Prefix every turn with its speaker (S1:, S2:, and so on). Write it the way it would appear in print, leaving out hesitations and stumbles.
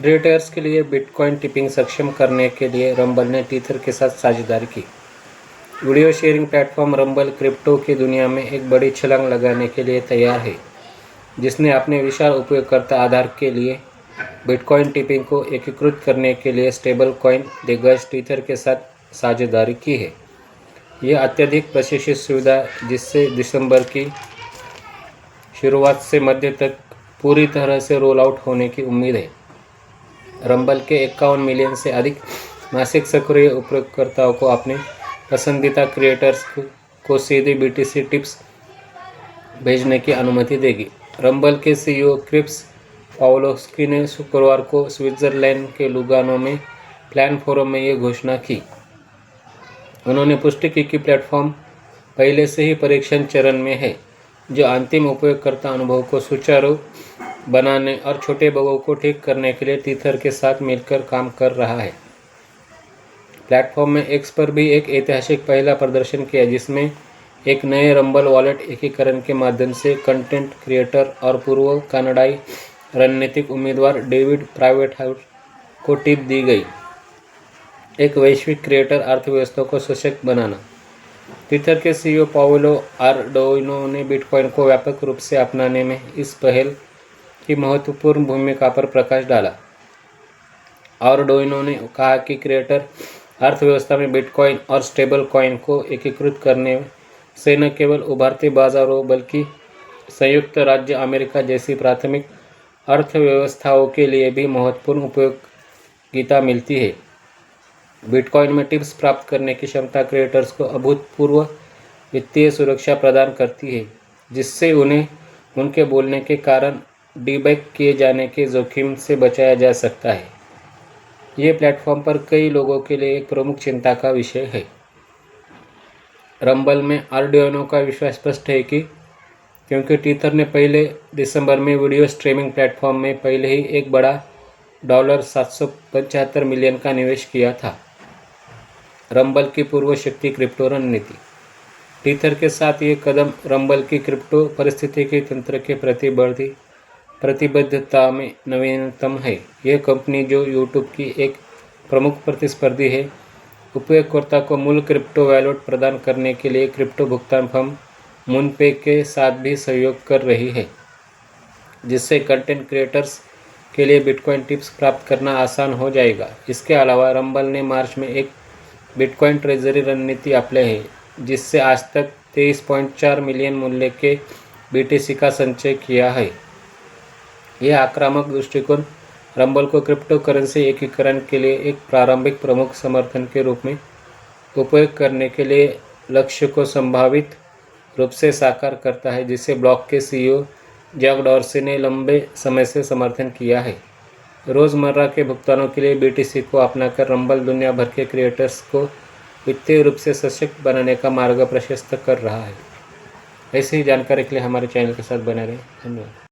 S1: Creators के लिए bitcoin tipping सक्षम करने के लिए रंबल ने टीथर के साथ साझेदारी की। Video sharing platform rumble crypto की दुनिया में एक बड़ी छलांग लगाने के लिए तैयार है, जिसने अपने विशाल उपयोगकर्ता आधार के लिए बिटकॉइन टिपिंग को एकीकृत करने के लिए स्टेबल कॉइन दिग्गज टीथर के साथ साझेदारी की है। यह अत्यधिक प्रशिक्षित सुविधा, जिससे दिसंबर की शुरुआत से मध्य तक पूरी तरह से रोल आउट होने की उम्मीद है। रंबल के 51 मिलियन से अधिक मासिक सक्रिय उपयोगकर्ताओं को अपने पसंदीदा क्रिएटर्स को सीधे BTC टिप्स भेजने की अनुमति देगी। रंबल के CEO क्रिप्स पावलोस्की ने शुक्रवार को स्विट्जरलैंड के लुगानो में प्लान फोरम में ये घोषणा की। उन्होंने पुष्टि की कि प्लेटफॉर्म पहले से ही परीक्षण चरण में है, जो अंतिम उपयोगकर्ता अनुभव को सुचारू बनाने और छोटे बगों को ठीक करने के लिए टीथर के साथ मिलकर काम कर रहा है। प्लेटफॉर्म में एक्स पर भी एक ऐतिहासिक पहला प्रदर्शन किया, जिसमें एक नए रंबल वॉलेट एकीकरण के माध्यम से कंटेंट क्रिएटर और पूर्व कनाडाई रणनीतिक उम्मीदवार डेविड प्राइवेटहाउस को टिप दी गई। एक वैश्विक क्रिएटर अर्थव्यवस्था को सशक्त बनाना। टीथर के CEO पाओलो आरडोइनो ने बिटकॉइन को व्यापक रूप से अपनाने में इस पहल की महत्वपूर्ण भूमिका पर प्रकाश डाला। आरडोइनो ने कहा कि क्रिएटर अर्थव्यवस्था में बिटकॉइन और स्टेबल कॉइन को एकीकृत करने से न केवल उभरते बाजारों बल्कि संयुक्त राज्य अमेरिका जैसी प्राथमिक अर्थव्यवस्थाओं के लिए भी महत्वपूर्ण उपयोगिता मिलती है। बिटकॉइन में टिप्स प्राप्त करने की क्षमता क्रिएटर्स को अभूतपूर्व वित्तीय सुरक्षा प्रदान करती है, जिससे उन्हें उनके बोलने के कारण डीबैक किए जाने के जोखिम से बचाया जा सकता है। ये प्लेटफॉर्म पर कई लोगों के लिए एक प्रमुख चिंता का विषय है। रंबल में आरडोइनो का विश्वास स्पष्ट है कि क्योंकि टीथर ने पहले दिसंबर में वीडियो स्ट्रीमिंग प्लेटफॉर्म में पहले ही एक बड़ा $775 मिलियन का निवेश किया था। रंबल की पूर्व शक्ति क्रिप्टो रणनीति। टीथर के साथ ये कदम रंबल की क्रिप्टो पारिस्थितिकी तंत्र के प्रति बढ़ती प्रतिबद्धता में नवीनतम है। यह कंपनी, जो यूट्यूब की एक प्रमुख प्रतिस्पर्धी है, उपयोगकर्ता को मूल क्रिप्टो वैलेट प्रदान करने के लिए क्रिप्टो भुगतान फर्म मूनपे के साथ भी सहयोग कर रही है, जिससे कंटेंट क्रिएटर्स के लिए बिटकॉइन टिप्स प्राप्त करना आसान हो जाएगा। इसके अलावा रंबल ने मार्च में एक बिटकॉइन ट्रेजरी रणनीति अपनाई है, जिससे आज तक 23.4 मिलियन मूल्य के BTC का संचय किया है। यह आक्रामक दृष्टिकोण रंबल को क्रिप्टो करेंसी एकीकरण के लिए एक प्रारंभिक प्रमुख समर्थन के रूप में उपयोग करने के लिए लक्ष्य को संभावित रूप से साकार करता है, जिसे ब्लॉक के CEO जैक डॉर्सी ने लंबे समय से समर्थन किया है। रोज़मर्रा के भुगतानों के लिए BTC को अपनाकर रंबल दुनिया भर के क्रिएटर्स को वित्तीय रूप से सशक्त बनाने का मार्ग प्रशस्त कर रहा है। ऐसी ही जानकारी के लिए हमारे चैनल के साथ बने रहें। धन्यवाद।